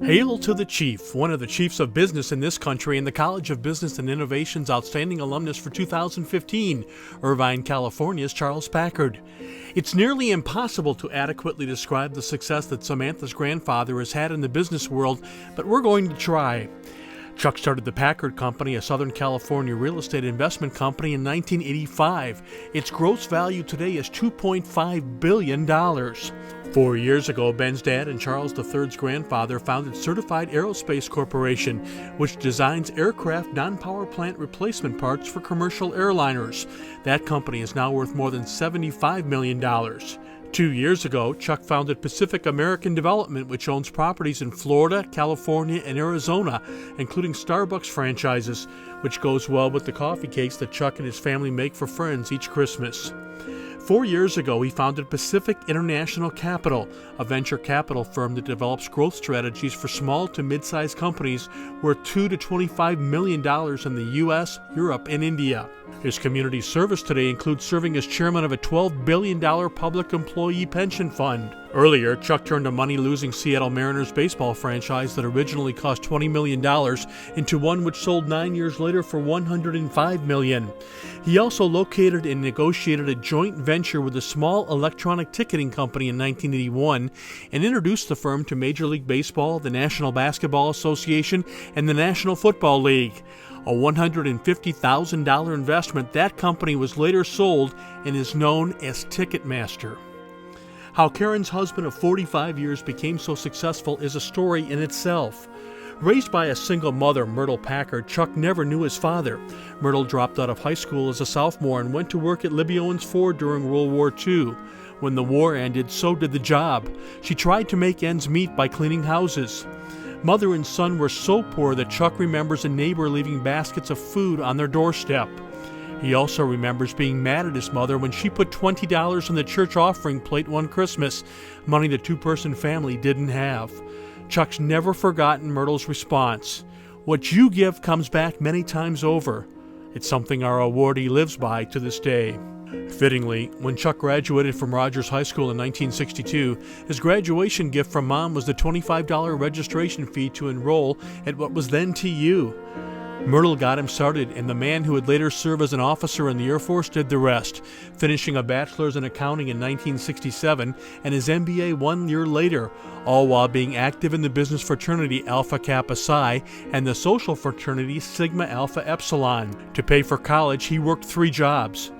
Hail to the Chief, one of the chiefs of business in this country and the College of Business and Innovation's Outstanding Alumnus for 2015, Irvine, California's Charles Packard. It's nearly impossible to adequately describe the success that Samantha's grandfather has had in the business world, but we're going to try. Chuck started the Packard Company, a Southern California real estate investment company, in 1985. Its gross value today is $2.5 billion. 4 years ago, Ben's dad and Charles III's grandfather founded Certified Aerospace Corporation, which designs aircraft non-power plant replacement parts for commercial airliners. That company is now worth more than $75 million. 2 years ago, Chuck founded Pacific American Development, which owns properties in Florida, California, and Arizona, including Starbucks franchises, which goes well with the coffee cakes that Chuck and his family make for friends each Christmas. 4 years ago, he founded Pacific International Capital, a venture capital firm that develops growth strategies for small to mid-sized companies worth $2 to $25 million in the U.S., Europe, and India. His community service today includes serving as chairman of a $12 billion public employee pension fund. Earlier, Chuck turned a money-losing Seattle Mariners baseball franchise that originally cost $20 million into one which sold 9 years later for $105 million. He also located and negotiated a joint venture with a small electronic ticketing company in 1981 and introduced the firm to Major League Baseball, the National Basketball Association, and the National Football League. A $150,000 investment, that company was later sold and is known as Ticketmaster. How Karen's husband of 45 years became so successful is a story in itself. Raised by a single mother, Myrtle Packard, Chuck never knew his father. Myrtle dropped out of high school as a sophomore and went to work at Libby Owens Ford during World War II. When the war ended, so did the job. She tried to make ends meet by cleaning houses. Mother and son were so poor that Chuck remembers a neighbor leaving baskets of food on their doorstep. He also remembers being mad at his mother when she put $20 on the church offering plate one Christmas, money the two-person family didn't have. Chuck's never forgotten Myrtle's response. "What you give comes back many times over." It's something our awardee lives by to this day. Fittingly, when Chuck graduated from Rogers High School in 1962, his graduation gift from Mom was the $25 registration fee to enroll at what was then TU. Myrtle got him started, and the man who would later serve as an officer in the Air Force did the rest, finishing a bachelor's in accounting in 1967 and his MBA 1 year later, all while being active in the business fraternity Alpha Kappa Psi and the social fraternity Sigma Alpha Epsilon. To pay for college, he worked 3 jobs.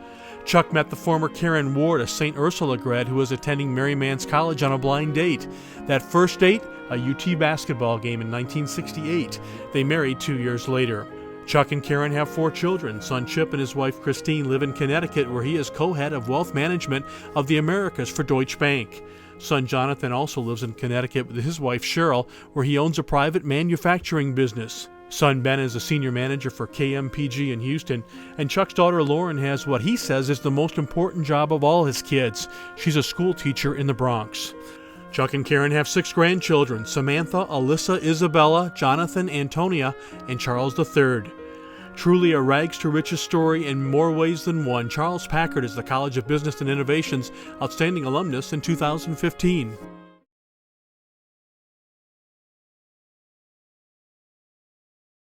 Chuck met the former Karen Ward, a St. Ursula grad who was attending Marymans College, on a blind date. That first date, a UT basketball game in 1968. They married 2 years later. Chuck and Karen have 4 children. Son Chip and his wife Christine live in Connecticut, where he is co-head of wealth management of the Americas for Deutsche Bank. Son Jonathan also lives in Connecticut with his wife Cheryl, where he owns a private manufacturing business. Son Ben is a senior manager for KMPG in Houston, and Chuck's daughter Lauren has what he says is the most important job of all his kids. She's a school teacher in the Bronx. Chuck and Karen have 6 grandchildren: Samantha, Alyssa, Isabella, Jonathan, Antonia, and Charles III. Truly a rags to riches story in more ways than one. Charles Packard is the College of Business and Innovation's Outstanding Alumnus in 2015.